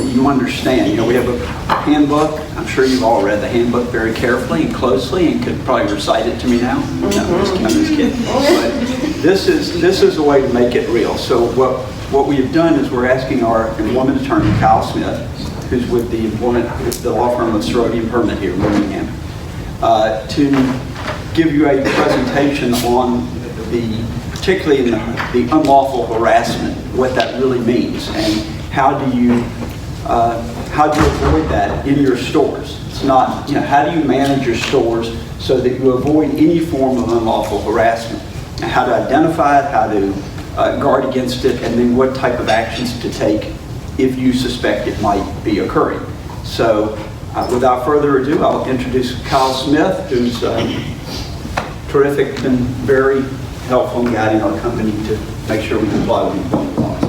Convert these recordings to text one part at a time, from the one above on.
you understand. You know, we have a handbook. I'm sure you've all read the handbook very carefully and closely and could probably recite it to me now. No, I'm just kidding. But this is a way to make it real. So what we have done is we're asking our employment attorney, Kyle Smith, who's with the law firm of Sorority and Permit here in Birmingham, to give you a presentation on particularly in the unlawful harassment, what that really means, and how do you avoid that in your stores. It's not, you know, how do you manage your stores so that you avoid any form of unlawful harassment, and how to identify it, how to guard against it, and then what type of actions to take if you suspect it might be occurring. So without further ado, I'll introduce Kyle Smith, who's terrific and very helpful in guiding our company to make sure we comply with employment laws.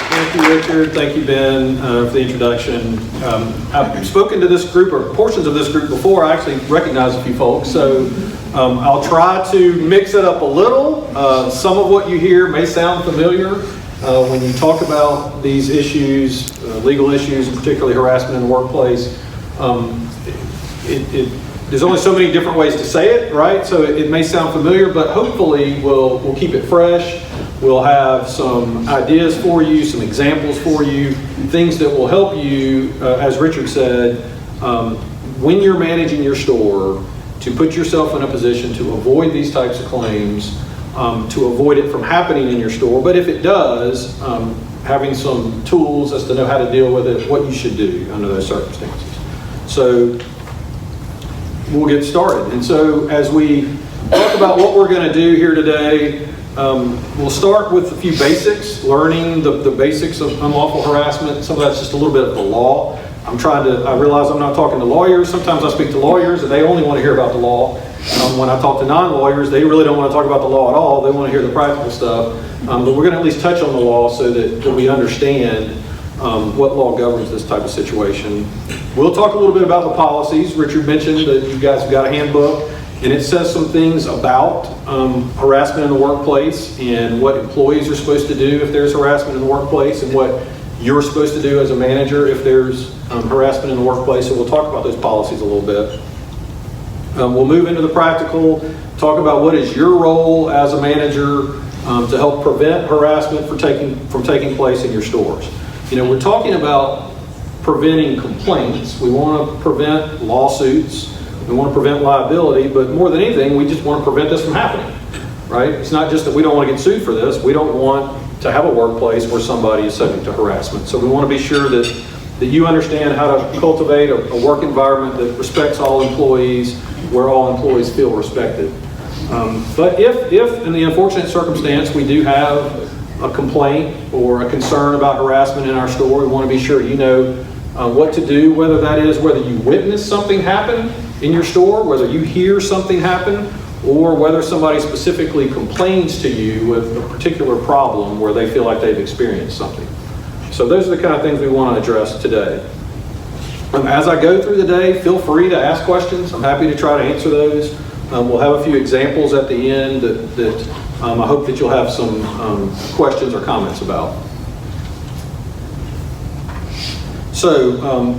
Thank you, Richard. Thank you, Ben, for the introduction. I've spoken to this group, or portions of this group before. I actually recognize a few folks, so I'll try to mix it up a little. Some of what you hear may sound familiar when you talk about these issues, legal issues, particularly harassment in the workplace. There's only so many different ways to say it, right? So it may sound familiar, but hopefully we'll keep it fresh. We'll have some ideas for you, some examples for you, things that will help you, as Richard said, when you're managing your store, to put yourself in a position to avoid these types of claims, to avoid it from happening in your store. But if it does, having some tools as to know how to deal with it, what you should do under those circumstances. So we'll get started. And so as we talk about what we're going to do here today, we'll start with a few basics, learning the basics of unlawful harassment. Some of that's just a little bit of the law. I realize I'm not talking to lawyers. Sometimes I speak to lawyers and they only want to hear about the law. When I talk to non-lawyers, they really don't want to talk about the law at all. They want to hear the practical stuff. But we're going to at least touch on the law so that we understand what law governs this type of situation. We'll talk a little bit about the policies. Richard mentioned that you guys have got a handbook, and it says some things about harassment in the workplace and what employees are supposed to do if there's harassment in the workplace, and what you're supposed to do as a manager if there's harassment in the workplace. So we'll talk about those policies a little bit. We'll move into the practical, talk about what is your role as a manager to help prevent harassment from taking place in your stores. You know, we're talking about preventing complaints. We want to prevent lawsuits. We want to prevent liability, but more than anything, we just want to prevent this from happening, right? It's not just that we don't want to get sued for this. We don't want to have a workplace where somebody is subject to harassment. So we want to be sure that you understand how to cultivate a work environment that respects all employees, where all employees feel respected. But if in the unfortunate circumstance we do have a complaint or a concern about harassment in our store, we want to be sure you know what to do, whether you witness something happen in your store, whether you hear something happen, or whether somebody specifically complains to you with a particular problem where they feel like they've experienced something. So those are the kind of things we want to address today. As I go through the day, feel free to ask questions. I'm happy to try to answer those. We'll have a few examples at the end that I hope that you'll have some questions or comments about. So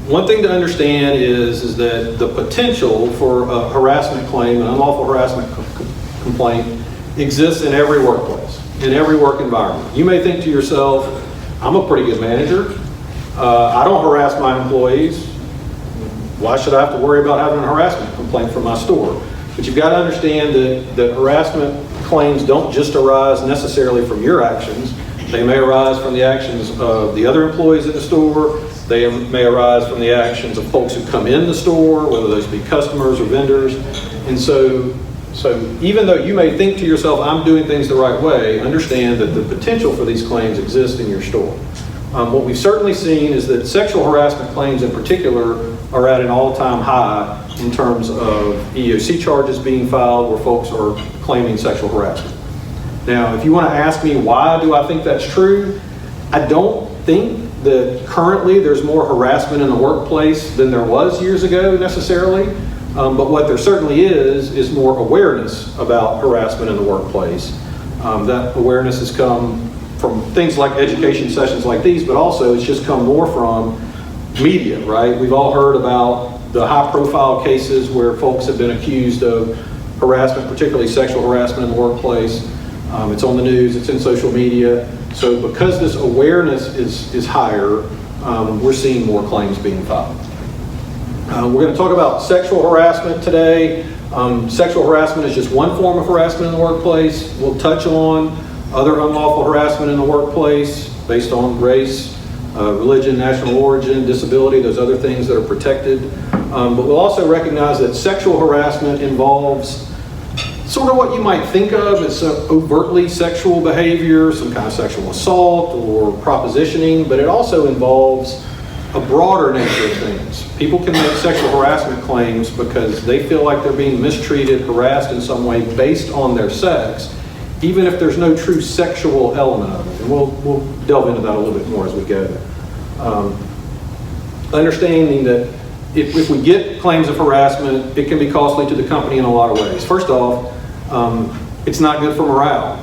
one thing to understand is that the potential for a harassment claim, an unlawful harassment complaint, exists in every workplace, in every work environment. You may think to yourself, I'm a pretty good manager. I don't harass my employees. Why should I have to worry about having a harassment complaint from my store? But you've got to understand that harassment claims don't just arise necessarily from your actions. They may arise from the actions of the other employees at the store. They may arise from the actions of folks who come in the store, whether those be customers or vendors. And so even though you may think to yourself, I'm doing things the right way, understand that the potential for these claims exist in your store. What we've certainly seen is that sexual harassment claims in particular are at an all-time high in terms of EEOC charges being filed where folks are claiming sexual harassment. Now, if you want to ask me why do I think that's true, I don't think that currently there's more harassment in the workplace than there was years ago necessarily, but what there certainly is more awareness about harassment in the workplace. That awareness has come from things like education sessions like these, but also it's just come more from media, right? We've all heard about the high-profile cases where folks have been accused of harassment, particularly sexual harassment in the workplace. It's on the news, it's in social media. So because this awareness is higher, we're seeing more claims being filed. We're going to talk about sexual harassment today. Sexual harassment is just one form of harassment in the workplace. We'll touch on other unlawful harassment in the workplace based on race, religion, national origin, disability, those other things that are protected. But we'll also recognize that sexual harassment involves sort of what you might think of as overtly sexual behavior, some kind of sexual assault or propositioning, but it also involves a broader nature of things. People can make sexual harassment claims because they feel like they're being mistreated, harassed in some way based on their sex, even if there's no true sexual element of it. And we'll delve into that a little bit more as we go. Understanding that if we get claims of harassment, it can be costly to the company in a lot of ways. First off, it's not good for morale.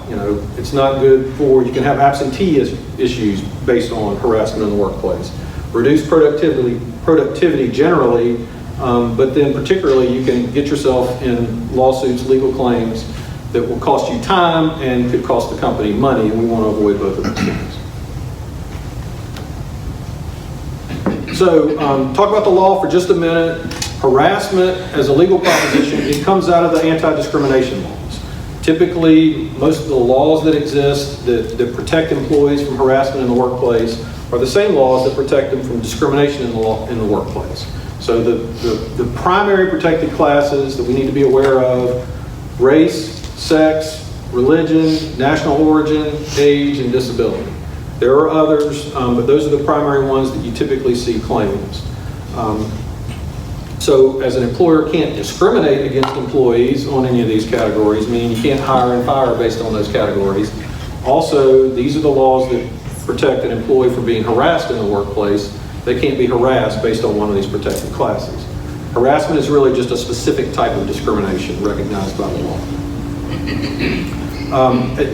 It's not good for, you can have absentee issues based on harassment in the workplace. Reduce productivity generally, but then particularly you can get yourself in lawsuits, legal claims that will cost you time and could cost the company money, and we want to avoid both of those things. So talk about the law for just a minute. Harassment as a legal proposition, it comes out of the anti-discrimination laws. Typically, most of the laws that exist that protect employees from harassment in the workplace are the same laws that protect them from discrimination in the workplace. So the primary protected classes that we need to be aware of: race, sex, religion, national origin, age, and disability. There are others, but those are the primary ones that you typically see claims. So as an employer can't discriminate against employees on any of these categories, meaning you can't hire and fire based on those categories. Also, these are the laws that protect an employee from being harassed in the workplace. They can't be harassed based on one of these protected classes. Harassment is really just a specific type of discrimination recognized by the law.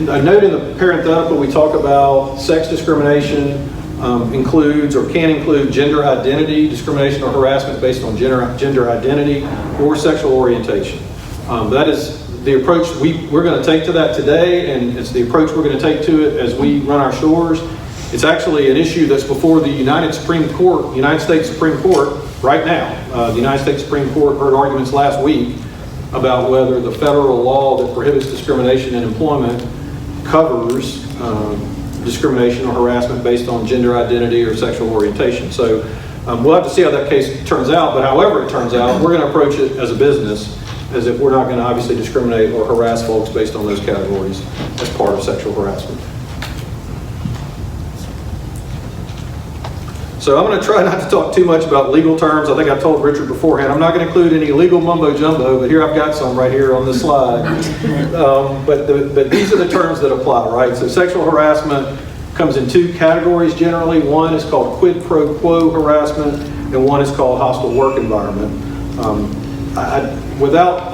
A note in the parenthetical, we talk about sex discrimination includes or can include gender identity discrimination or harassment based on gender identity or sexual orientation. That is the approach we're going to take to that today, and it's the approach we're going to take to it as we run our stores. It's actually an issue that's before the United States Supreme Court right now. The United States Supreme Court heard arguments last week about whether the federal law that prohibits discrimination in employment covers discrimination or harassment based on gender identity or sexual orientation. So we'll have to see how that case turns out, but however it turns out, we're going to approach it as a business, as if we're not going to obviously discriminate or harass folks based on those categories as part of sexual harassment. So I'm going to try not to talk too much about legal terms. I think I told Richard beforehand, I'm not going to include any legal mumbo jumbo, but here I've got some right here on the slide. But these are the terms that apply, right? So sexual harassment comes in two categories generally. One is called quid pro quo harassment, and one is called hostile work environment.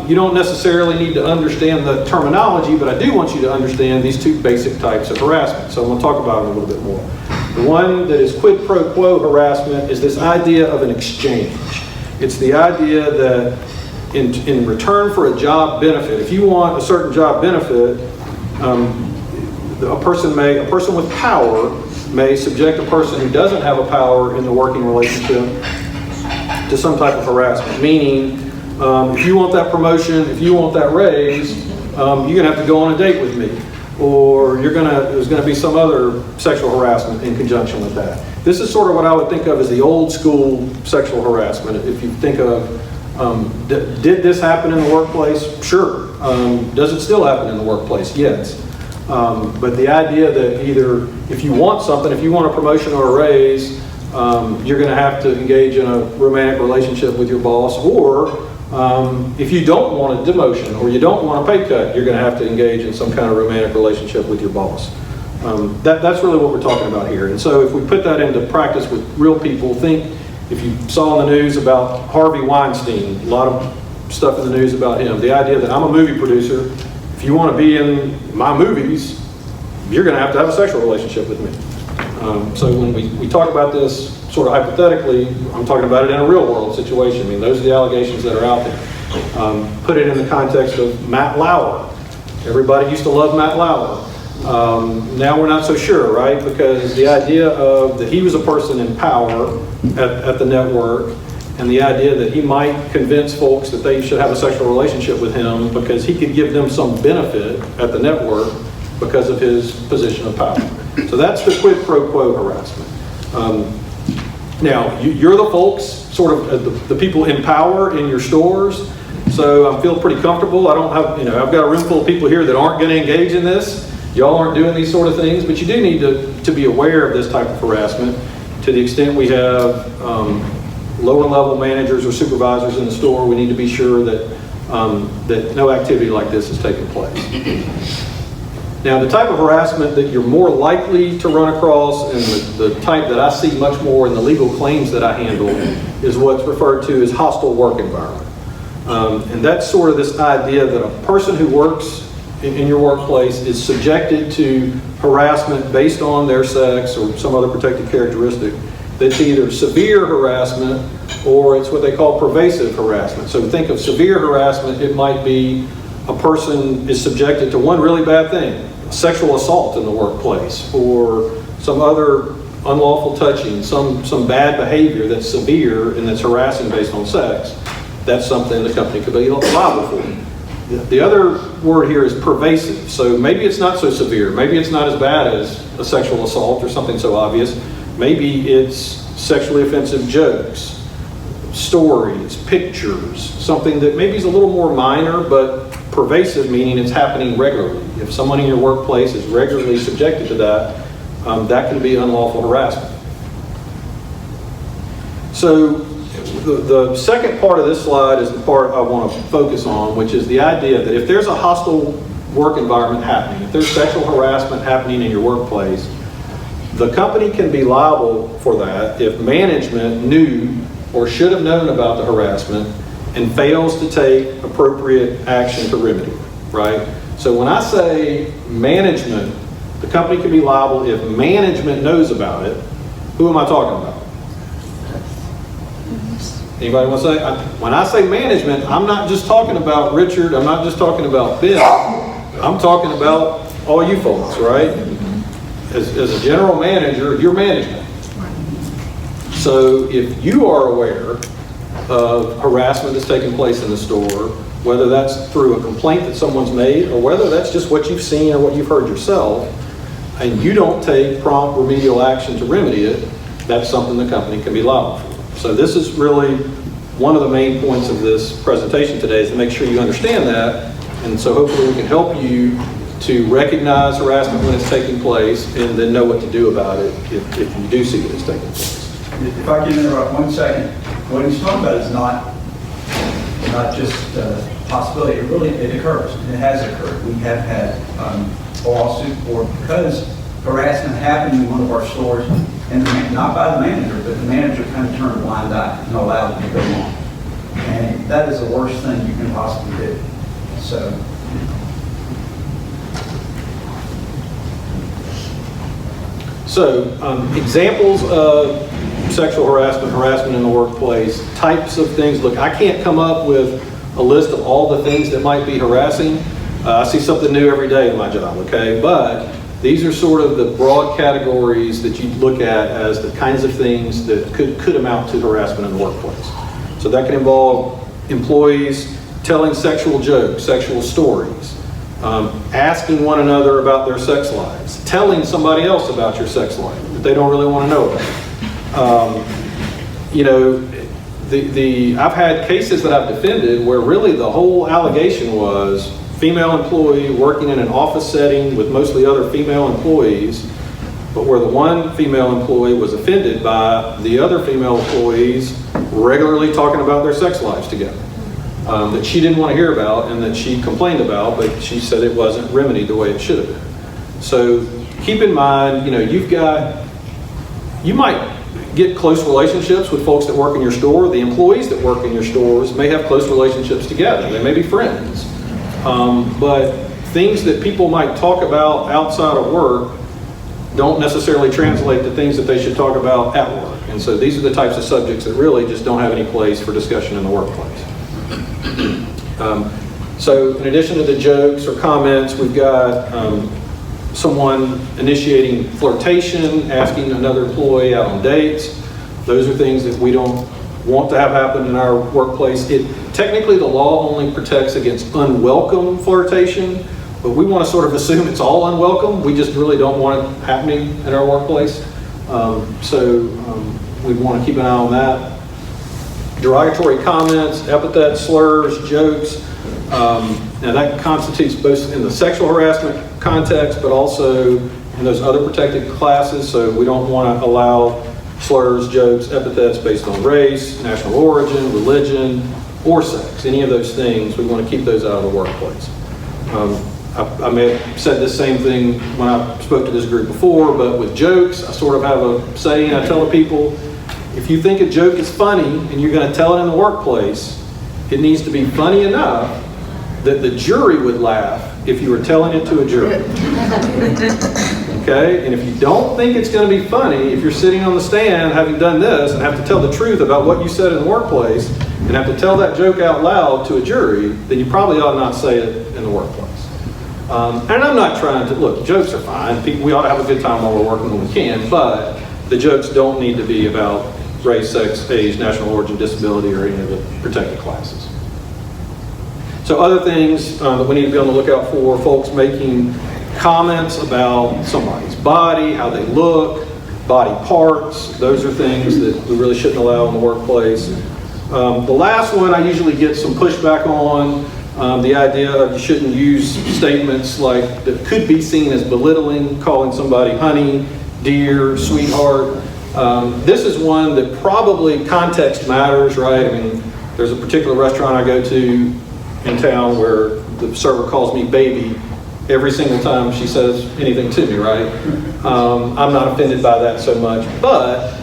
You don't necessarily need to understand the terminology, but I do want you to understand these two basic types of harassment. So I'm going to talk about it a little bit more. The one that is quid pro quo harassment is this idea of an exchange. It's the idea that in return for a job benefit, if you want a certain job benefit, a person with power may subject a person who doesn't have a power in the working relationship to some type of harassment. Meaning, if you want that promotion, if you want that raise, you're gonna have to go on a date with me. Or there's going to be some other sexual harassment in conjunction with that. This is sort of what I would think of as the old school sexual harassment. If you think of, did this happen in the workplace? Sure. Does it still happen in the workplace? Yes. But the idea that either if you want something, if you want a promotion or a raise, you're going to have to engage in a romantic relationship with your boss, or if you don't want a demotion or you don't want a pay cut, you're going to have to engage in some kind of romantic relationship with your boss. That's really what we're talking about here. And so if we put that into practice with real people, think if you saw in the news about Harvey Weinstein, a lot of stuff in the news about him, the idea that I'm a movie producer, if you want to be in my movies, you're going to have a sexual relationship with me. So when we talk about this sort of hypothetically, I'm talking about it in a real world situation. I mean, those are the allegations that are out there. Put it in the context of Matt Lauer. Everybody used to love Matt Lauer. Now we're not so sure, right? Because the idea of that he was a person in power at the network, and the idea that he might convince folks that they should have a sexual relationship with him because he could give them some benefit at the network because of his position of power. So that's the quid pro quo harassment. Now, you're the folks, sort of the people in power in your stores, so I feel pretty comfortable. I don't have, I've got a room full of people here that aren't going to engage in this. Y'all aren't doing these sort of things, but you do need to be aware of this type of harassment to the extent we have lower level managers or supervisors in the store. We need to be sure that, that no activity like this is taking place. Now, the type of harassment that you're more likely to run across, and the type that I see much more in the legal claims that I handle, is what's referred to as hostile work environment. And that's sort of this idea that a person who works in your workplace is subjected to harassment based on their sex or some other protected characteristic that's either severe harassment or it's what they call pervasive harassment. So think of severe harassment, it might be a person is subjected to one really bad thing, sexual assault in the workplace, or some other unlawful touching, some bad behavior that's severe and that's harassing based on sex. That's something the company could be liable for. The other word here is pervasive. So maybe it's not so severe. Maybe it's not as bad as a sexual assault or something so obvious. Maybe it's sexually offensive jokes, stories, pictures, something that maybe is a little more minor, but pervasive, meaning it's happening regularly. If someone in your workplace is regularly subjected to that, that can be unlawful harassment. So the second part of this slide is the part I want to focus on, which is the idea that if there's a hostile work environment happening, if there's sexual harassment happening in your workplace, the company can be liable for that if management knew or should have known about the harassment and fails to take appropriate action to remedy, right? So when I say management, the company can be liable if management knows about it. Who am I talking about? Anybody want to say? When I say management, I'm not just talking about Richard, I'm not just talking about Bill, I'm talking about all you folks, right? As a general manager, you're management. So if you are aware of harassment that's taking place in the store, whether that's through a complaint that someone's made or whether that's just what you've seen or what you've heard yourself, and you don't take prompt remedial action to remedy it, that's something the company can be liable for. So this is really one of the main points of this presentation today, is to make sure you understand that, and so hopefully we can help you to recognize harassment when it's taking place and then know what to do about it if you do see that it's taking place. If I can interrupt 1 second, what he's talking about is not just a possibility. It occurs. It has occurred. We have had a lawsuit because harassment happened in one of our stores, and not by the manager, but the manager kind of turned a blind eye and allowed it to go on. And that is the worst thing you can possibly do. So. So examples of sexual harassment in the workplace, types of things. Look, I can't come up with a list of all the things that might be harassing. I see something new every day in my job, okay? But these are sort of the broad categories that you look at as the kinds of things that could amount to harassment in the workplace. So that can involve employees telling sexual jokes, sexual stories, asking one another about their sex lives, telling somebody else about your sex life that they don't really want to know about. I've had cases that I've defended where really the whole allegation was female employee working in an office setting with mostly other female employees, but where the one female employee was offended by the other female employees regularly talking about their sex lives together, that she didn't want to hear about and that she complained about, but she said it wasn't remedied the way it should have been. So keep in mind, you might get close relationships with folks that work in your store. The employees that work in your stores may have close relationships together. They may be friends. But things that people might talk about outside of work don't necessarily translate to things that they should talk about at work. And so these are the types of subjects that really just don't have any place for discussion in the workplace. So in addition to the jokes or comments, we've got someone initiating flirtation, asking another employee out on dates. Those are things that we don't want to have happen in our workplace. Technically, the law only protects against unwelcome flirtation, but we want to sort of assume it's all unwelcome. We just really don't want it happening in our workplace. We want to keep an eye on that. Derogatory comments, epithets, slurs, jokes. Now that constitutes both in the sexual harassment context, but also in those other protected classes. So we don't want to allow slurs, jokes, epithets based on race, national origin, religion, or sex. Any of those things, we want to keep those out of the workplace. I may have said the same thing when I spoke to this group before, but with jokes, I sort of have a saying I tell the people, if you think a joke is funny and you're going to tell it in the workplace, it needs to be funny enough that the jury would laugh if you were telling it to a jury. Okay? And if you don't think it's going to be funny, if you're sitting on the stand having done this and have to tell the truth about what you said in the workplace and have to tell that joke out loud to a jury, then you probably ought not say it in the workplace. And I'm not trying to, look, jokes are fine. We ought to have a good time while we're working when we can, but the jokes don't need to be about race, sex, age, national origin, disability, or any of the protected classes. So other things that we need to be on the lookout for, folks making comments about somebody's body, how they look, body parts. Those are things that we really shouldn't allow in the workplace. The last one I usually get some pushback on, the idea of you shouldn't use statements like that could be seen as belittling, calling somebody honey, dear, sweetheart. This is one that probably context matters, right? I mean, there's a particular restaurant I go to in town where the server calls me baby every single time she says anything to me, right? I'm not offended by that so much, but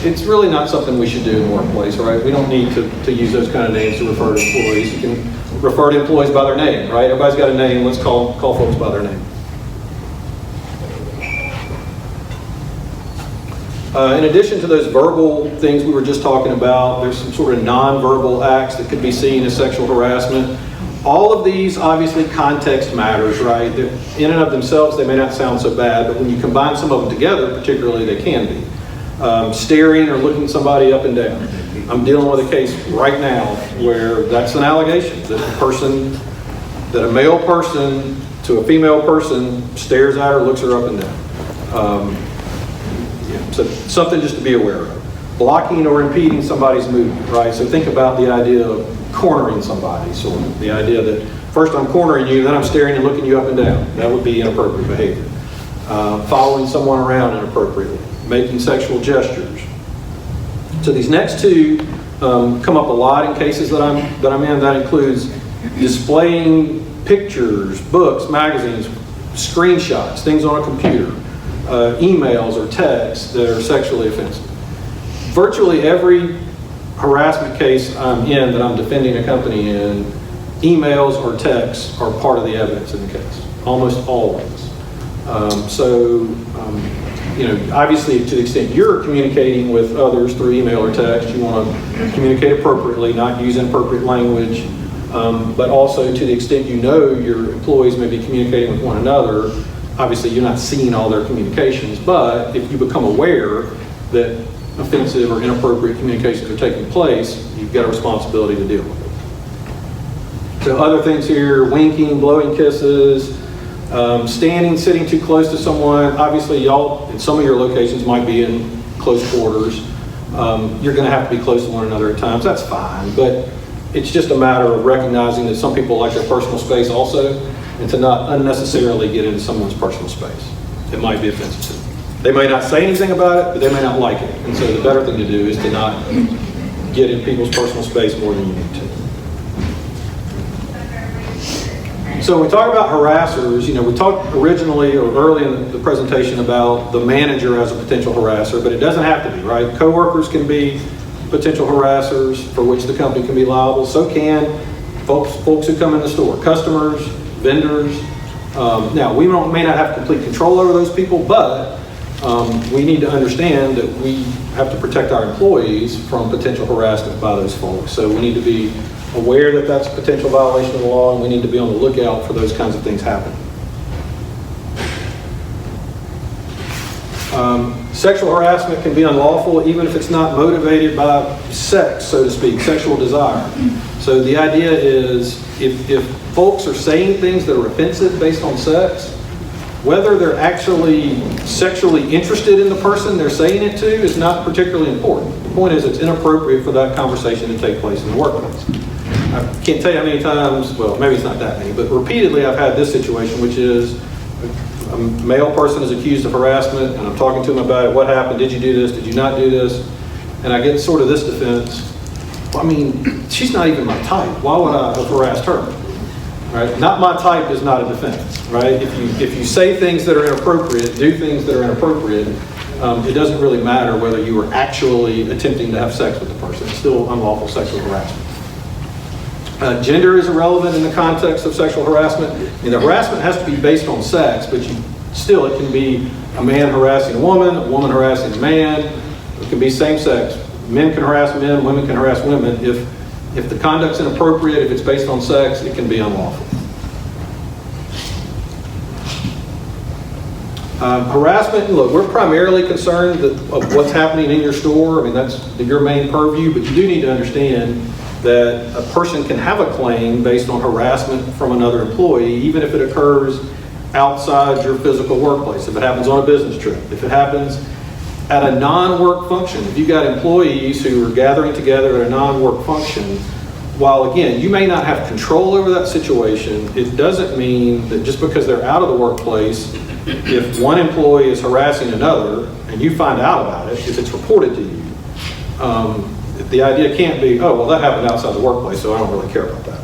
it's really not something we should do in the workplace, right? We don't need to use those kind of names to refer to employees. You can refer to employees by their name, right? Everybody's got a name. Let's call folks by their name. In addition to those verbal things we were just talking about, there's some sort of nonverbal acts that could be seen as sexual harassment. All of these, obviously, context matters, right? In and of themselves, they may not sound so bad, but when you combine some of them together, particularly, they can be. Staring or looking somebody up and down. I'm dealing with a case right now where that's an allegation that a male person to a female person stares at her, looks her up and down. So something just to be aware of. Blocking or impeding somebody's movement, right? So think about the idea of cornering somebody, sort of. The idea that first I'm cornering you, then I'm staring and looking you up and down. That would be inappropriate behavior. Following someone around inappropriately. Making sexual gestures. So these next two come up a lot in cases that I'm in. That includes displaying pictures, books, magazines, screenshots, things on a computer, emails or texts that are sexually offensive. Virtually every harassment case I'm in that I'm defending a company in, emails or texts are part of the evidence in the case, almost always. Obviously to the extent you're communicating with others through email or text, you want to communicate appropriately, not use inappropriate language, but also to the extent you know your employees may be communicating with one another, obviously you're not seeing all their communications, but if you become aware that offensive or inappropriate communications are taking place, you've got a responsibility to deal with it. So other things here, winking, blowing kisses, standing, sitting too close to someone. Obviously y'all, in some of your locations, might be in close quarters. You're going to have to be close to one another at times. That's fine, but it's just a matter of recognizing that some people like their personal space also, and to not unnecessarily get into someone's personal space. It might be offensive to them. They may not say anything about it, but they may not like it. And so the better thing to do is to not get in people's personal space more than you need to. So when we talk about harassers, we talked originally or early in the presentation about the manager as a potential harasser, but it doesn't have to be, right? Coworkers can be potential harassers for which the company can be liable. So can folks who come in the store, customers, vendors. Now, we may not have complete control over those people, but we need to understand that we have to protect our employees from potential harassment by those folks. So we need to be aware that that's a potential violation of the law, and we need to be on the lookout for those kinds of things happening. Sexual harassment can be unlawful even if it's not motivated by sex, so to speak, sexual desire. So the idea is if folks are saying things that are offensive based on sex, whether they're actually sexually interested in the person they're saying it to is not particularly important. The point is it's inappropriate for that conversation to take place in the workplace. I can't tell you how many times, well, maybe it's not that many, but repeatedly I've had this situation, which is a male person is accused of harassment, and I'm talking to him about it. What happened? Did you do this? Did you not do this? And I get sort of this defense. Well, I mean, she's not even my type. Why would I have harassed her? Right? Not my type is not a defense, right? If you say things that are inappropriate, do things that are inappropriate, it doesn't really matter whether you were actually attempting to have sex with the person. It's still unlawful sexual harassment. Gender is irrelevant in the context of sexual harassment. I mean, the harassment has to be based on sex, but still it can be a man harassing a woman harassing a man. It can be same sex. Men can harass men, women can harass women. If the conduct's inappropriate, if it's based on sex, it can be unlawful. Harassment, look, we're primarily concerned of what's happening in your store. I mean, that's your main purview, but you do need to understand that a person can have a claim based on harassment from another employee, even if it occurs outside your physical workplace, if it happens on a business trip, if it happens at a non-work function. If you've got employees who are gathering together at a non-work function, while again, you may not have control over that situation, it doesn't mean that just because they're out of the workplace, if one employee is harassing another and you find out about it, if it's reported to you, the idea can't be, oh, well, that happened outside the workplace, so I don't really care about that.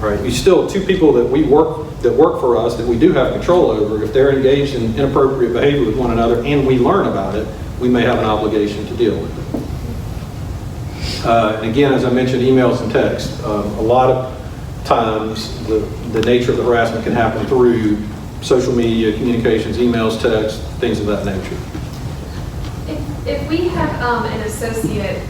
All right? You still, two people that work for us that we do have control over, if they're engaged in inappropriate behavior with one another and we learn about it, we may have an obligation to deal with it. And again, as I mentioned, emails and text. A lot of times the nature of the harassment can happen through social media, communications, emails, text, things of that nature. If we have an associate,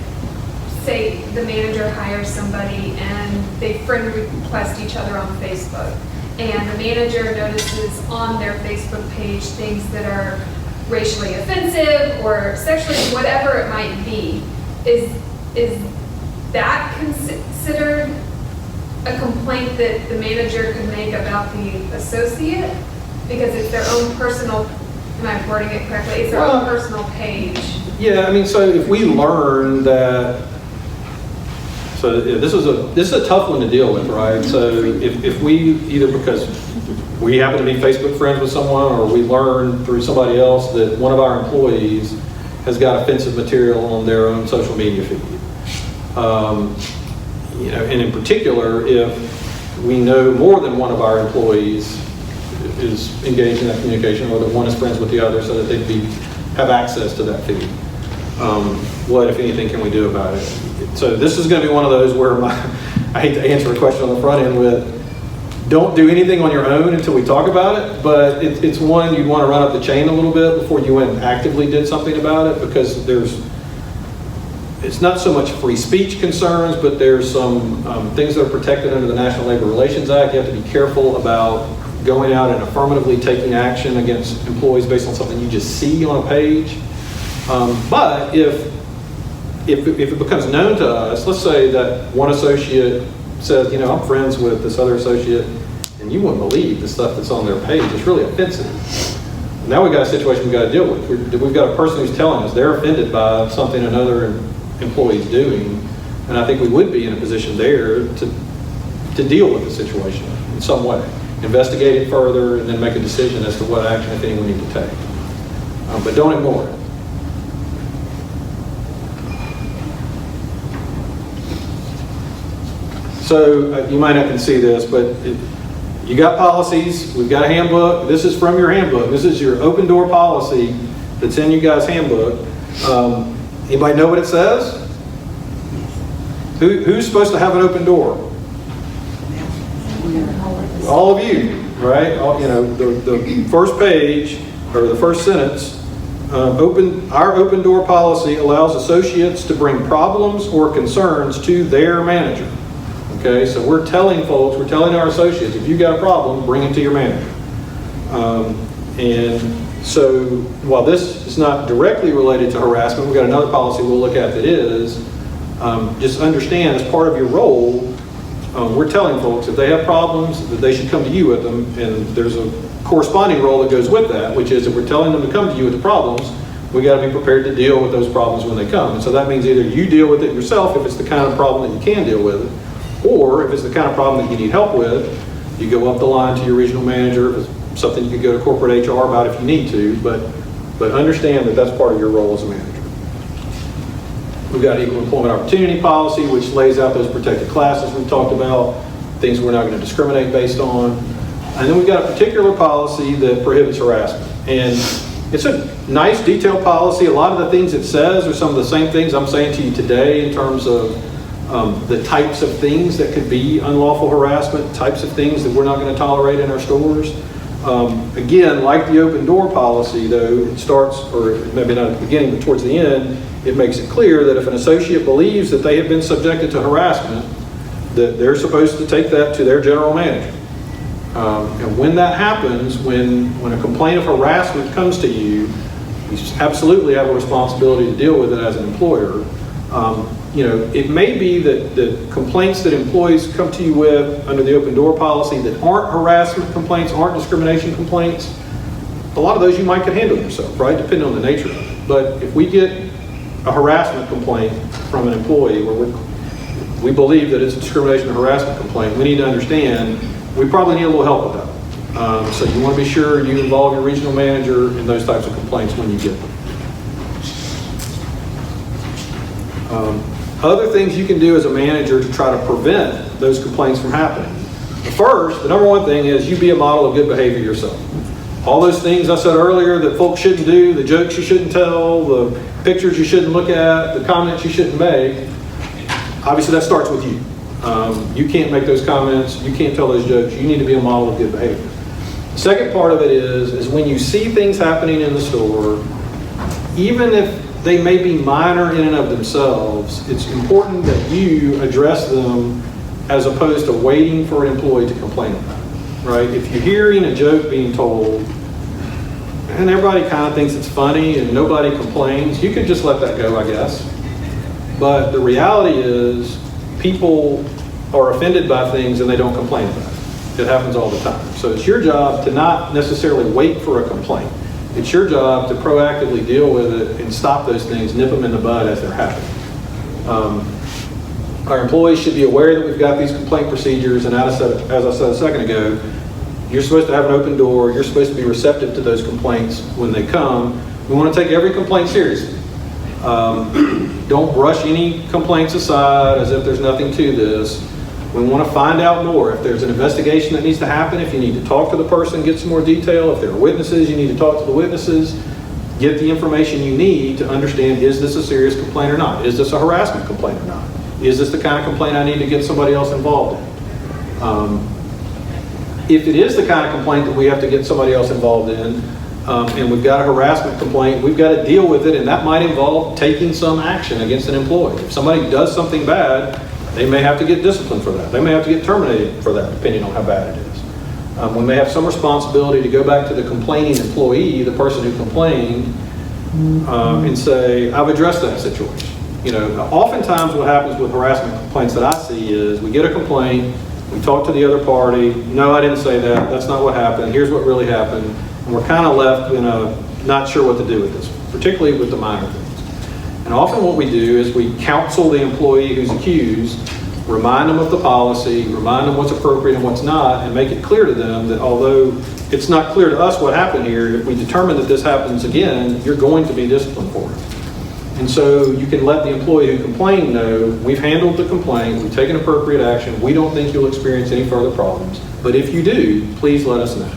say the manager hires somebody and they friend request each other on Facebook, and the manager notices on their Facebook page things that are racially offensive or sexually, whatever it might be, is that considered a complaint that the manager could make about the associate? Because it's their own personal, am I wording it correctly? It's their own personal page. Yeah, I mean, so if we learn that, so yeah, this is a tough one to deal with, right? So if we, either because we happen to be Facebook friends with someone, or we learn through somebody else that one of our employees has got offensive material on their own social media feed. And in particular, if we know more than one of our employees is engaged in that communication, or that one is friends with the other, so that they have access to that feed. What, if anything, can we do about it? So this is going to be one of those where I hate to answer a question on the front end with, don't do anything on your own until we talk about it, but it's one you'd want to run up the chain a little bit before you went and actively did something about it, because it's not so much free speech concerns, but there's some things that are protected under the National Labor Relations Act. You have to be careful about going out and affirmatively taking action against employees based on something you just see on a page. But if it becomes known to us, let's say that one associate says, I'm friends with this other associate, and you wouldn't believe the stuff that's on their page. It's really offensive. Now we've got a situation we've got to deal with. We've got a person who's telling us they're offended by something another employee's doing, and I think we would be in a position there to deal with the situation in some way, investigate it further, and then make a decision as to what action, if any, we need to take. But don't ignore it. So you might not can see this, but you got policies. We've got a handbook. This is from your handbook. This is your open door policy that's in you guys' handbook. Anybody know what it says? Who's supposed to have an open door? All of you, right? You know, the first page, or the first sentence, our open door policy allows associates to bring problems or concerns to their manager. Okay, so we're telling folks, we're telling our associates, if you got a problem, bring it to your manager. And so while this is not directly related to harassment, we've got another policy we'll look at that is. Just understand, as part of your role, we're telling folks if they have problems that they should come to you with them, and there's a corresponding role that goes with that, which is if we're telling them to come to you with the problems, we got to be prepared to deal with those problems when they come. And so that means either you deal with it yourself if it's the kind of problem that you can deal with it, or if it's the kind of problem that you need help with, you go up the line to your regional manager. If it's something you could go to corporate HR about if you need to, but understand that that's part of your role as a manager. We've got equal employment opportunity policy, which lays out those protected classes we've talked about, things we're not going to discriminate based on. And then we've got a particular policy that prohibits harassment. And it's a nice detailed policy. A lot of the things it says are some of the same things I'm saying to you today in terms of the types of things that could be unlawful harassment, types of things that we're not going to tolerate in our stores. Again, like the open door policy, though, it starts, or maybe not at the beginning, but towards the end, it makes it clear that if an associate believes that they have been subjected to harassment, that they're supposed to take that to their general manager. And when that happens, when a complaint of harassment comes to you, you absolutely have a responsibility to deal with it as an employer. You know, it may be that the complaints that employees come to you with under the open door policy that aren't harassment complaints, aren't discrimination complaints, a lot of those you might could handle yourself, right? Depending on the nature of it. But if we get a harassment complaint from an employee where we believe that it's a discrimination or harassment complaint, we need to understand we probably need a little help with that. So you want to be sure you involve your regional manager in those types of complaints when you get them. Other things you can do as a manager to try to prevent those complaints from happening. The number one thing is you be a model of good behavior yourself. All those things I said earlier that folks shouldn't do, the jokes you shouldn't tell, the pictures you shouldn't look at, the comments you shouldn't make, obviously that starts with you. You can't make those comments, you can't tell those jokes, you need to be a model of good behavior. The second part of it is when you see things happening in the store, even if they may be minor in and of themselves, it's important that you address them as opposed to waiting for an employee to complain about it, right? If you're hearing a joke being told, and everybody kind of thinks it's funny and nobody complains, you could just let that go, I guess. But the reality is people are offended by things and they don't complain about it. It happens all the time. So it's your job to not necessarily wait for a complaint. It's your job to proactively deal with it and stop those things, nip them in the bud as they're happening. Our employees should be aware that we've got these complaint procedures, and as I said a second ago, you're supposed to have an open door, you're supposed to be receptive to those complaints when they come. We want to take every complaint seriously. Don't brush any complaints aside as if there's nothing to this. We want to find out more. If there's an investigation that needs to happen, if you need to talk to the person, get some more detail. If there are witnesses, you need to talk to the witnesses. Get the information you need to understand, is this a serious complaint or not? Is this a harassment complaint or not? Is this the kind of complaint I need to get somebody else involved in? If it is the kind of complaint that we have to get somebody else involved in, and we've got a harassment complaint, we've got to deal with it, and that might involve taking some action against an employee. If somebody does something bad, they may have to get disciplined for that. They may have to get terminated for that, depending on how bad it is. We may have some responsibility to go back to the complaining employee, the person who complained, and say, I've addressed that situation. You know, oftentimes what happens with harassment complaints that I see is we get a complaint, we talk to the other party, no, I didn't say that, that's not what happened, here's what really happened, and we're kind of left in a not sure what to do with this, particularly with the minor things. And often what we do is we counsel the employee who's accused, remind them of the policy, remind them what's appropriate and what's not, and make it clear to them that although it's not clear to us what happened here, if we determine that this happens again, you're going to be disciplined for it. And so you can let the employee who complained know, we've handled the complaint, we've taken appropriate action, we don't think you'll experience any further problems, but if you do, please let us know.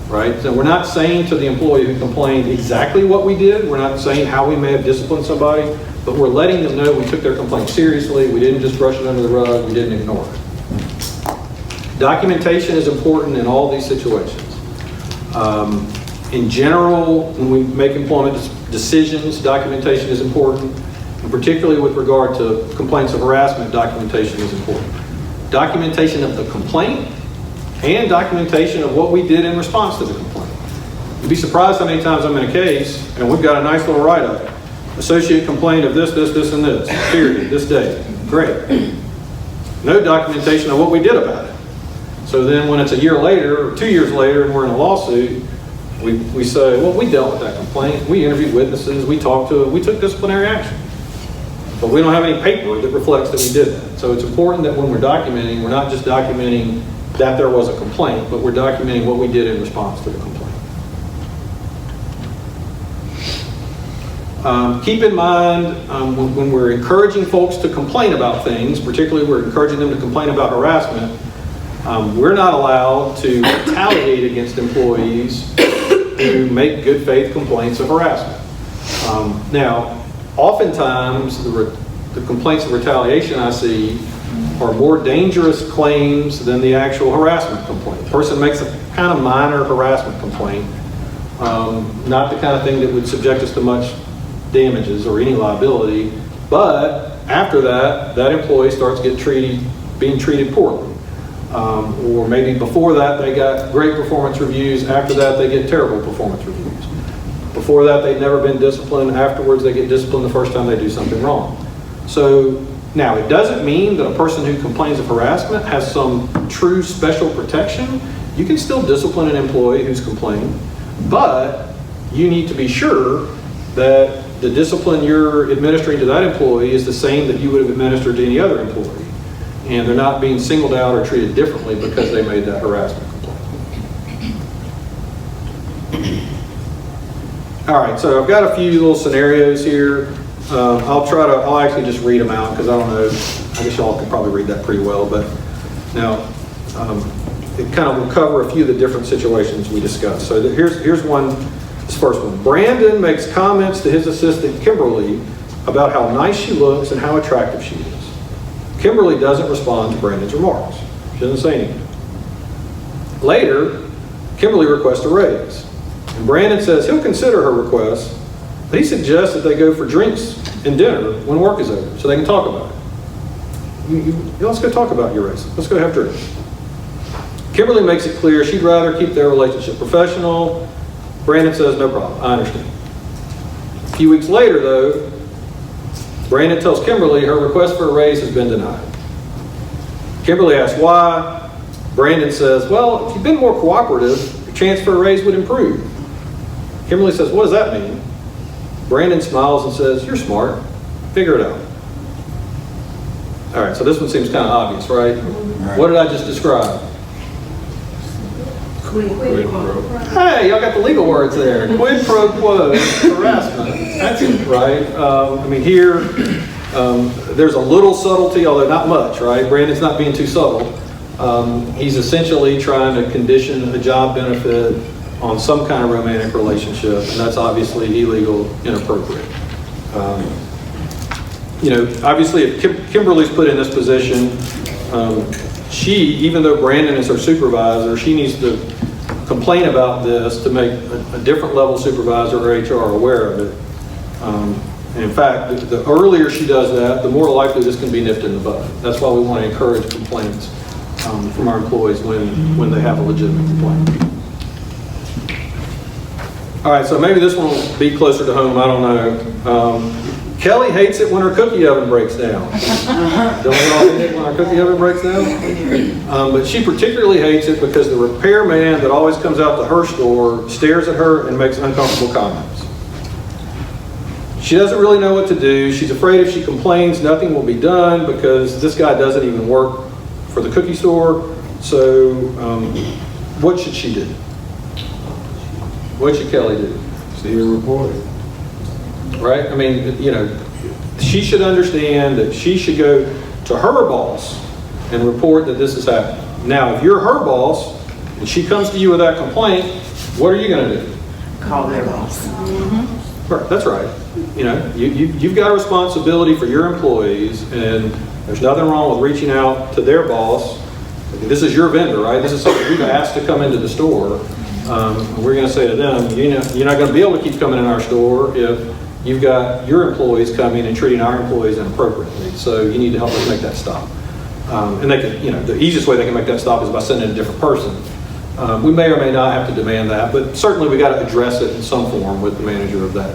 Right? So we're not saying to the employee who complained exactly what we did. We're not saying how we may have disciplined somebody, but we're letting them know we took their complaint seriously. We didn't just brush it under the rug. We didn't ignore it. Documentation is important in all these situations. In general, when we make employment decisions, documentation is important, and particularly with regard to complaints of harassment, documentation is important. Documentation of the complaint and documentation of what we did in response to the complaint. You'd be surprised how many times I'm in a case, and we've got a nice little write-up. Associate complained of this, this, and this, period, this day. Great. No documentation of what we did about it. So then when it's a year later, or 2 years later, and we're in a lawsuit, we say, well, we dealt with that complaint. We interviewed witnesses. We talked to them. We took disciplinary action. But we don't have any paper that reflects that we did that. So it's important that when we're documenting, we're not just documenting that there was a complaint, but we're documenting what we did in response to the complaint. Keep in mind, when we're encouraging folks to complain about things, particularly we're encouraging them to complain about harassment, we're not allowed to retaliate against employees who make good faith complaints of harassment. Now, oftentimes the complaints of retaliation I see are more dangerous claims than the actual harassment complaint. The person makes a kind of minor harassment complaint, not the kind of thing that would subject us to much damages or any liability, but after that, that employee starts being treated poorly. Or maybe before that they got great performance reviews, after that they get terrible performance reviews. Before that they've never been disciplined, afterwards they get disciplined the first time they do something wrong. So now it doesn't mean that a person who complains of harassment has some true special protection. You can still discipline an employee who's complaining, but you need to be sure that the discipline you're administering to that employee is the same that you would have administered to any other employee. And they're not being singled out or treated differently because they made that harassment complaint. All right, so I've got a few little scenarios here. I'll actually just read them out because I don't know, I guess y'all can probably read that pretty well, but now it kind of will cover a few of the different situations we discussed. So here's one, this first one. Brandon makes comments to his assistant Kimberly about how nice she looks and how attractive she is. Kimberly doesn't respond to Brandon's remarks. She doesn't say anything. Later, Kimberly requests a raise. And Brandon says he'll consider her request, but he suggests that they go for drinks and dinner when work is over so they can talk about it. Let's go talk about your raise. Let's go have drinks. Kimberly makes it clear she'd rather keep their relationship professional. Brandon says, no problem, I understand. A few weeks later, though, Brandon tells Kimberly her request for a raise has been denied. Kimberly asks why. Brandon says, well, if you've been more cooperative, your chance for a raise would improve. Kimberly says, what does that mean? Brandon smiles and says, you're smart. Figure it out. All right, so this one seems kind of obvious, right? What did I just describe? Hey, y'all got the legal words there. Quid pro quo harassment. That's it, right? I mean, here, there's a little subtlety, although not much, right? Brandon's not being too subtle. He's essentially trying to condition a job benefit on some kind of romantic relationship, and that's obviously illegal, inappropriate. Obviously, if Kimberly's put in this position, she, even though Brandon is her supervisor, she needs to complain about this to make a different level supervisor or HR aware of it. And in fact, the earlier she does that, the more likely this can be nipped in the bud. That's why we want to encourage complaints from our employees when they have a legitimate complaint. All right, so maybe this one will be closer to home, I don't know. Kelly hates it when her cookie oven breaks down. Don't we all hate it when our cookie oven breaks down? But she particularly hates it because the repairman that always comes out to her store stares at her and makes uncomfortable comments. She doesn't really know what to do. She's afraid if she complains, nothing will be done because this guy doesn't even work for the cookie store. So what should she do? What should Kelly do? See her report it. Right? I mean, she should understand that she should go to her boss and report that this is happening. Now, if you're her boss and she comes to you with that complaint, what are you going to do? Call their boss. Mm-hmm. Right, that's right. You've got a responsibility for your employees, and there's nothing wrong with reaching out to their boss This is your vendor, right? This is something we've asked to come into the store. We're going to say to them, you're not going to be able to keep coming in our store if you've got your employees coming and treating our employees inappropriately. So you need to help us make that stop. And they can, the easiest way they can make that stop is by sending a different person. We may or may not have to demand that, but certainly we got to address it in some form with the manager of that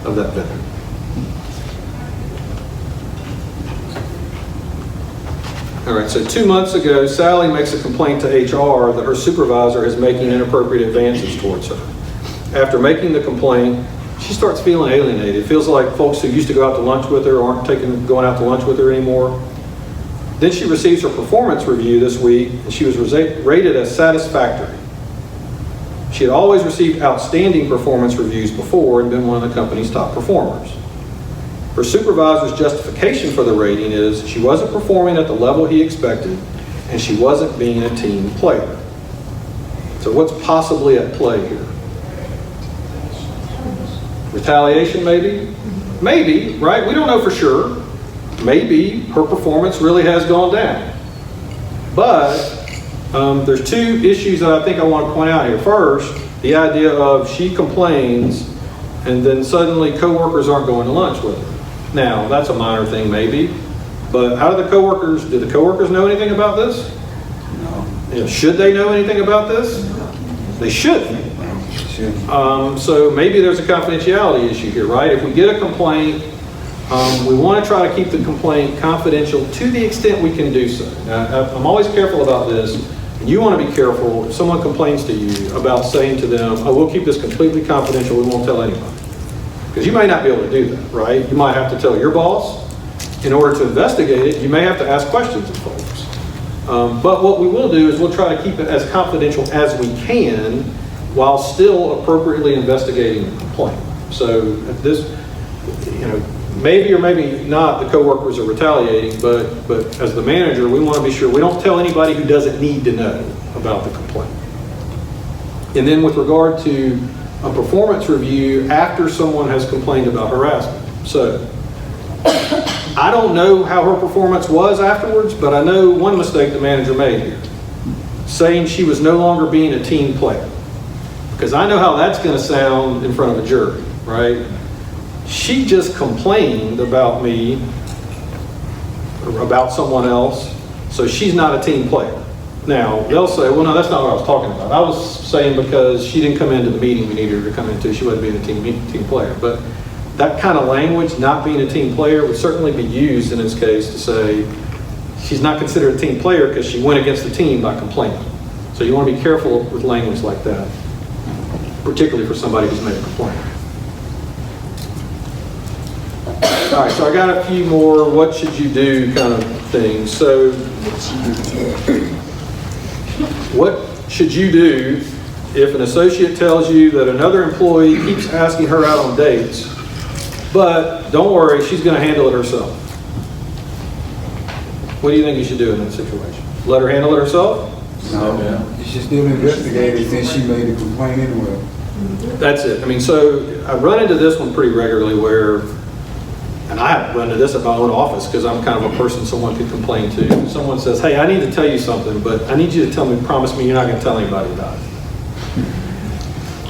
vendor. All right, so 2 months ago, Sally makes a complaint to HR that her supervisor is making inappropriate advances towards her. After making the complaint, she starts feeling alienated. It feels like folks who used to go out to lunch with her aren't going out to lunch with her anymore. Then she receives her performance review this week, and she was rated as satisfactory. She had always received outstanding performance reviews before and been one of the company's top performers. Her supervisor's justification for the rating is she wasn't performing at the level he expected, and she wasn't being a team player. So what's possibly at play here? Retaliation, maybe? Maybe, right? We don't know for sure. Maybe her performance really has gone down. But there's two issues that I think I want to point out here. First, the idea of she complains and then suddenly coworkers aren't going to lunch with her. Now, that's a minor thing maybe, but do the coworkers know anything about this? No. Should they know anything about this? They shouldn't. So maybe there's a confidentiality issue here, right? If we get a complaint, we want to try to keep the complaint confidential to the extent we can do so. Now, I'm always careful about this, and you want to be careful if someone complains to you about saying to them, oh, we'll keep this completely confidential, we won't tell anybody. Because you may not be able to do that, right? You might have to tell your boss. In order to investigate it, you may have to ask questions of folks. But what we will do is we'll try to keep it as confidential as we can while still appropriately investigating the complaint. So if this, maybe or maybe not the coworkers are retaliating, but as the manager, we want to be sure we don't tell anybody who doesn't need to know about the complaint. And then with regard to a performance review after someone has complained about harassment. So I don't know how her performance was afterwards, but I know one mistake the manager made here, saying she was no longer being a team player. Because I know how that's going to sound in front of a jury, right? She just complained about me or about someone else, so she's not a team player. Now, they'll say, well, no, that's not what I was talking about. I was saying because she didn't come into the meeting we needed her to come into, she wasn't being a team player. But that kind of language, not being a team player, would certainly be used in this case to say she's not considered a team player because she went against the team by complaining. So you want to be careful with language like that, particularly for somebody who's made a complaint. All right, so I got a few more what should you do kind of things. So what should you do if an associate tells you that another employee keeps asking her out on dates, but don't worry, she's going to handle it herself? What do you think you should do in that situation? Let her handle it herself? No, you should still investigate it since she made a complaint anyway. That's it. I mean, so I run into this one pretty regularly where, and I run into this at my own office because I'm kind of a person someone could complain to. Someone says, hey, I need to tell you something, but I need you to promise me you're not going to tell anybody about it.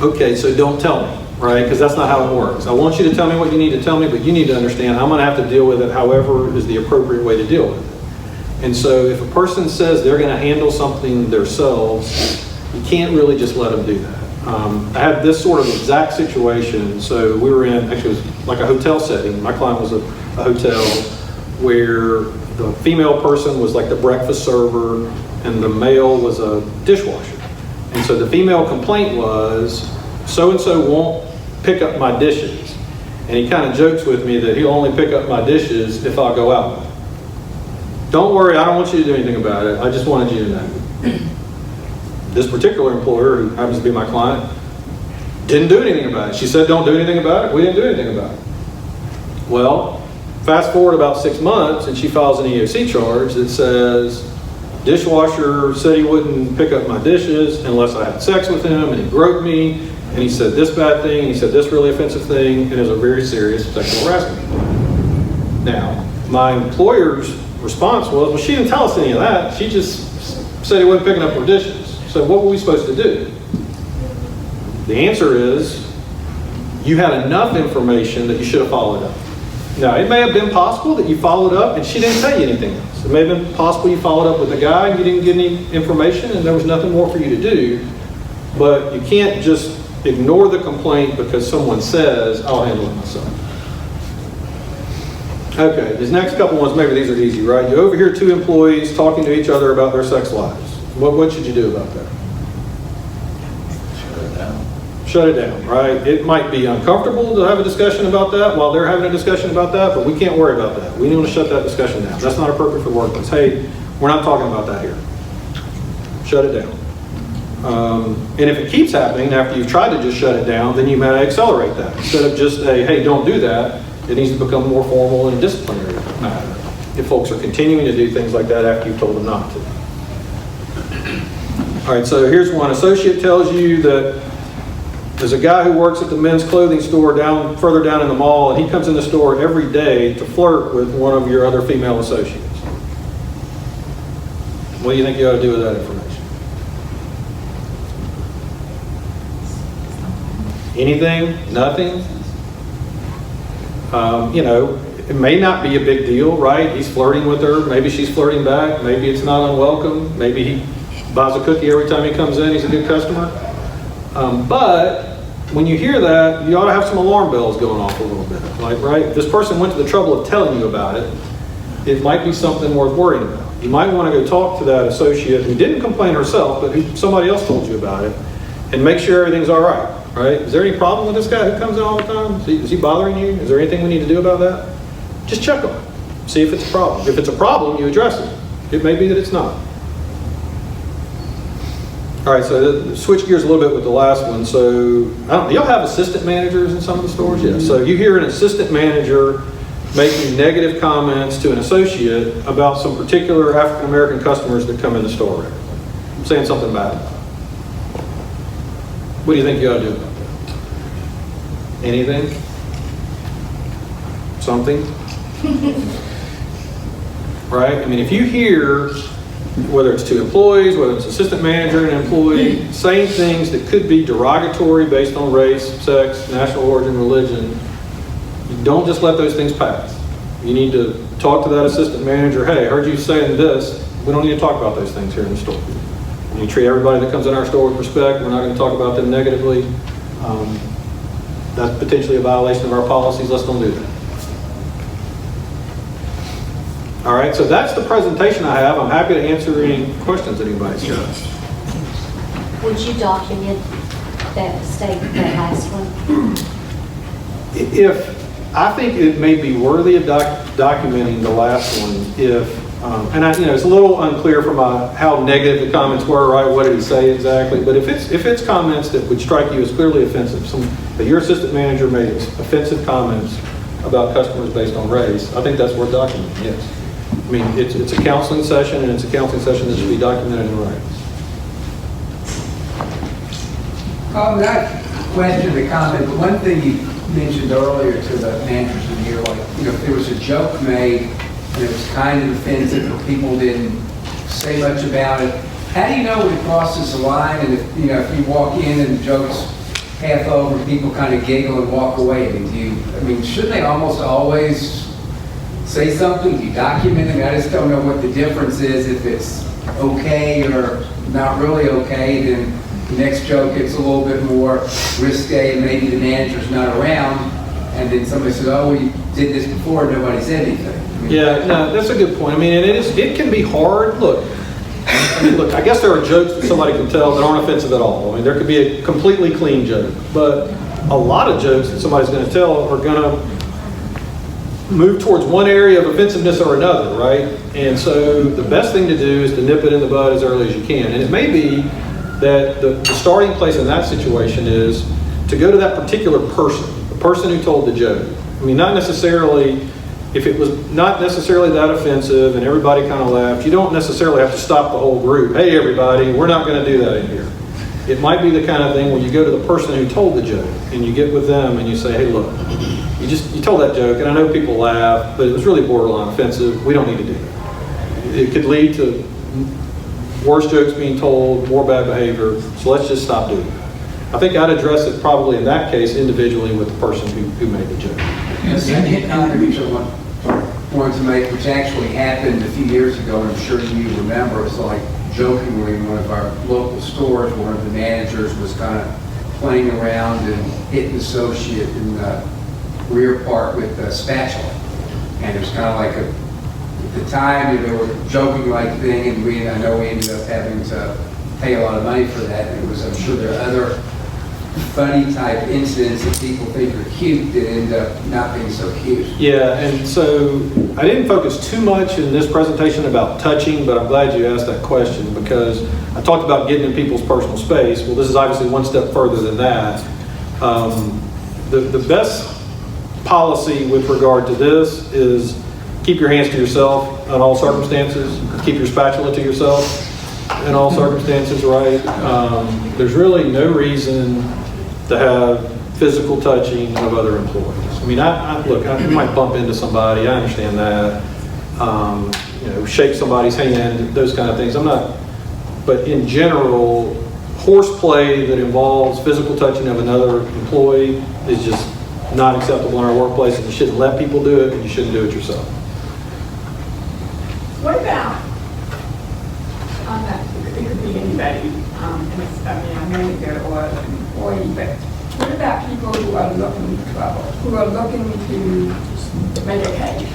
Okay, so don't tell me, right? Because that's not how it works. I want you to tell me what you need to tell me, but you need to understand I'm going to have to deal with it however is the appropriate way to deal with it. And so if a person says they're going to handle something themselves, you can't really just let them do that. I had this sort of exact situation. So we were in, actually it was like a hotel setting. My client was a hotel where the female person was like the breakfast server and the male was a dishwasher. And so the female complaint was, so-and-so won't pick up my dishes. And he kind of jokes with me that he'll only pick up my dishes if I go out. Don't worry, I don't want you to do anything about it. I just wanted you to know. This particular employer, who happens to be my client, didn't do anything about it. She said, don't do anything about it. We didn't do anything about it. Well, fast forward about 6 months, and she files an EOC charge that says, dishwasher said he wouldn't pick up my dishes unless I had sex with him, and he groped me, and he said this bad thing, and he said this really offensive thing, and it was a very serious sexual harassment. Now, my employer's response was, well, she didn't tell us any of that. She just said he wasn't picking up more dishes. So what were we supposed to do? The answer is, you had enough information that you should have followed up. Now, it may have been possible that you followed up and she didn't tell you anything else. It may have been possible you followed up with the guy and you didn't get any information and there was nothing more for you to do. But you can't just ignore the complaint because someone says, I'll handle it myself. Okay, these next couple ones, maybe these are easy, right? You overhear two employees talking to each other about their sex lives. What should you do about that? Shut it down, right? It might be uncomfortable to have a discussion about that while they're having a discussion about that, but we can't worry about that. We need to shut that discussion down. That's not appropriate for the workplace. Hey, we're not talking about that here. Shut it down. And if it keeps happening after you've tried to just shut it down, then you may accelerate that. Instead of just a, hey, don't do that, it needs to become more formal and disciplinary matter. If folks are continuing to do things like that after you've told them not to. All right, so here's one. Associate tells you that there's a guy who works at the men's clothing store further down in the mall, and he comes in the store every day to flirt with one of your other female associates. What do you think you ought to do with that information? Anything? Nothing? You know, it may not be a big deal, right? He's flirting with her. Maybe she's flirting back. Maybe it's not unwelcome. Maybe he buys a cookie every time he comes in. He's a good customer. But when you hear that, you ought to have some alarm bells going off a little bit. Like, right? If this person went to the trouble of telling you about it, it might be something worth worrying about. You might want to go talk to that associate who didn't complain herself, but who somebody else told you about it, and make sure everything's all right. Right? Is there any problem with this guy who comes in all the time? Is he bothering you? Is there anything we need to do about that? Just check on it. See if it's a problem. If it's a problem, you address it. It may be that it's not. All right, so switch gears a little bit with the last one. So, y'all have assistant managers in some of the stores? Yeah. So you hear an assistant manager making negative comments to an associate about some particular African American customers that come in the store. Saying something bad about it. What do you think you ought to do about that? Anything? Something? Right? I mean, if you hear, whether it's to employees, whether it's assistant manager and employee, saying things that could be derogatory based on race, sex, national origin, religion, you don't just let those things pass. You need to talk to that assistant manager. Hey, I heard you saying this. We don't need to talk about those things here in the store. We treat everybody that comes in our store with respect. We're not going to talk about them negatively. That's potentially a violation of our policies. Let's don't do that. All right, so that's the presentation I have. I'm happy to answer any questions that anybody's got. Would you document that statement, that last one? I think it may be worthy of documenting the last one if, it's a little unclear from how negative the comments were, right? What did he say exactly? But if it's comments that would strike you as clearly offensive, that your assistant manager made offensive comments about customers based on race, I think that's worth documenting, yes. I mean, it's a counseling session, and it's a counseling session that should be documented in writing. Not question or comment, but one thing you mentioned earlier to the managers in here, like, if there was a joke made and it was kind of offensive, but people didn't say much about it, how do you know when it crosses the line? And if you walk in and the joke's half over, people kind of giggle and walk away. Shouldn't they almost always say something? Do you document it? I just don't know what the difference is if it's okay or not really okay. Then the next joke gets a little bit more risque, and maybe the manager's not around, and then somebody says, "Oh, we did this before, nobody said anything." Yeah, no, that's a good point. I mean, and it can be hard. Look, I guess there are jokes that somebody can tell that aren't offensive at all. I mean, there could be a completely clean joke, but a lot of jokes that somebody's going to tell are going to move towards one area of offensiveness or another, right? And so the best thing to do is to nip it in the bud as early as you can. And it may be that the starting place in that situation is to go to that particular person, the person who told the joke. I mean, not necessarily, if it was not necessarily that offensive and everybody kind of laughed, you don't necessarily have to stop the whole group. Hey, everybody, we're not going to do that in here. It might be the kind of thing where you go to the person who told the joke and you get with them and you say, hey, look, you told that joke, and I know people laugh, but it was really borderline offensive. We don't need to do that. It could lead to worse jokes being told, more bad behavior, so let's just stop doing that. I think I'd address it probably in that case individually with the person who made the joke. The second contribution I wanted to make, which actually happened a few years ago, and I'm sure you remember, it's like jokingly in one of our local stores, one of the managers was kind of playing around and hit an associate in the rear part with a spatula. And it was kind of like at the time, they were joking like thing, and I know we ended up having to pay a lot of money for that. And it was, I'm sure there are other funny type incidents that people think are cute that end up not being so cute. Yeah, and so I didn't focus too much in this presentation about touching, but I'm glad you asked that question because I talked about getting in people's personal space. Well, this is obviously one step further than that. The best policy with regard to this is keep your hands to yourself in all circumstances. Keep your spatula to yourself in all circumstances, right? There's really no reason to have physical touching of other employees. I mean, look, I might bump into somebody, I understand that. Shake somebody's hand, those kind of things. But in general, horseplay that involves physical touching of another employee is just not acceptable in our workplace, and you shouldn't let people do it, and you shouldn't do it yourself. What about, it could be anybody, a manager or an employee, but what about people who are looking for trouble, who are looking to make a case,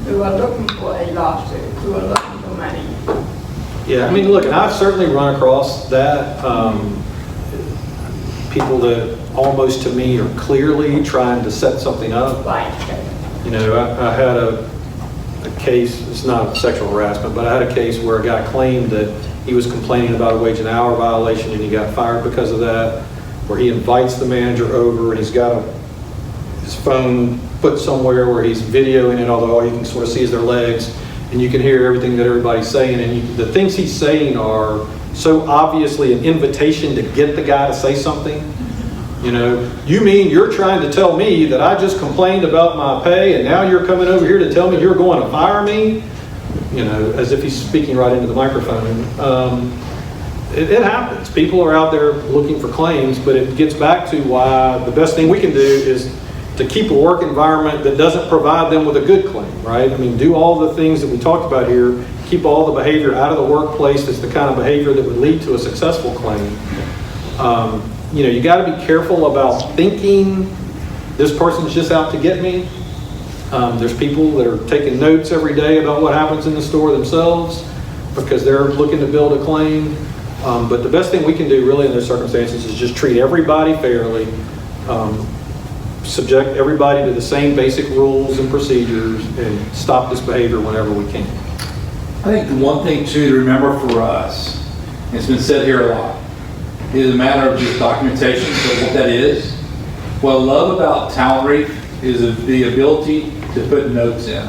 who are looking for a lawsuit, who are looking for money? Yeah, I mean, look, and I've certainly run across that. People that almost to me are clearly trying to set something up. Right. I had a case, it's not sexual harassment, but I had a case where a guy claimed that he was complaining about a wage and hour violation and he got fired because of that, where he invites the manager over and he's got his phone put somewhere where he's videoing it, although all you can sort of see is their legs, and you can hear everything that everybody's saying, and the things he's saying are so obviously an invitation to get the guy to say something. You mean you're trying to tell me that I just complained about my pay and now you're coming over here to tell me you're going to fire me? As if he's speaking right into the microphone. It happens. People are out there looking for claims, but it gets back to why the best thing we can do is to keep a work environment that doesn't provide them with a good claim, right? I mean, do all the things that we talked about here, keep all the behavior out of the workplace that's the kind of behavior that would lead to a successful claim. You got to be careful about thinking this person's just out to get me. There's people that are taking notes every day about what happens in the store themselves because they're looking to build a claim. But the best thing we can do really in those circumstances is just treat everybody fairly, subject everybody to the same basic rules and procedures, and stop this behavior whenever we can. I think the one thing too to remember for us, and it's been said here a lot, is a matter of just documentation of what that is. What I love about Talent Reef is the ability to put notes in,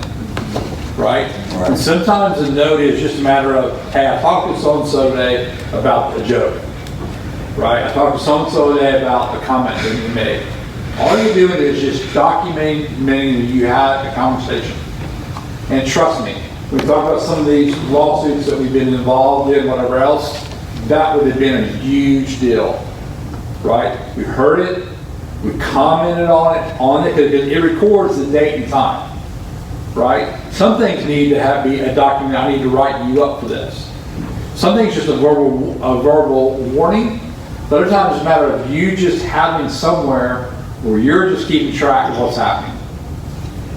right? And sometimes the note is just a matter of, hey, I talked to so-and-so today about a joke, right? I talked to so-and-so today about a comment that you made. All you're doing is just documenting that you had a conversation. And trust me, we talk about some of these lawsuits that we've been involved in, whatever else, that would have been a huge deal, right? We heard it, we commented on it because it records the date and time, right? Some things need to be a document. I need to write you up for this. Some things just a verbal warning. But other times it's a matter of you just having somewhere where you're just keeping track of what's happening.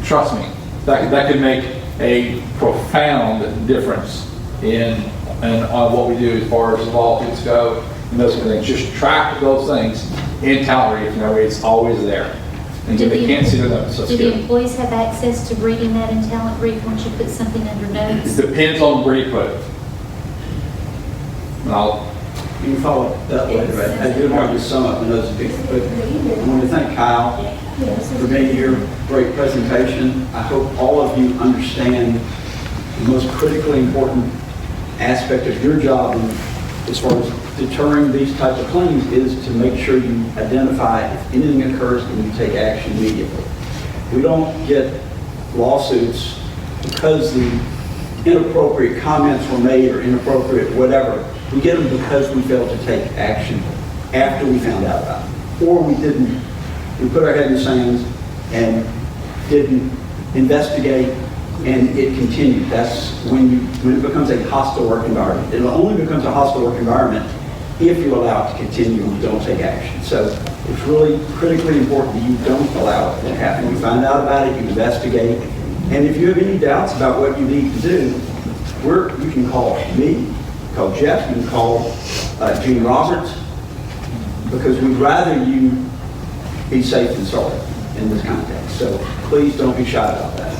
Trust me, that could make a profound difference in what we do as far as lawsuits go and those kind of things. Just track those things in Talent Reef. It's always there. And they can't see the notes. Do the employees have access to reading that in Talent Reef once you put something under notes? It depends on where you put it. You can follow up that later. I did want to sum up those people, but I want to thank Kyle for being here. Great presentation. I hope all of you understand the most critically important aspect of your job as far as deterring these types of claims is to make sure you identify if anything occurs and you take action immediately. We don't get lawsuits because the inappropriate comments were made or inappropriate whatever, we get them because we failed to take action after we found out about it. Or we put our head in the sand and didn't investigate, and it continued. That's when it becomes a hostile work environment. It only becomes a hostile work environment if you allow it to continue and don't take action. So it's really critically important that you don't allow it to happen. You find out about it, you investigate, and if you have any doubts about what you need to do, you can call me, call Jeff, you can call Gene Roberts, because we'd rather you be safe than sorry in this context. So please don't be shy about that.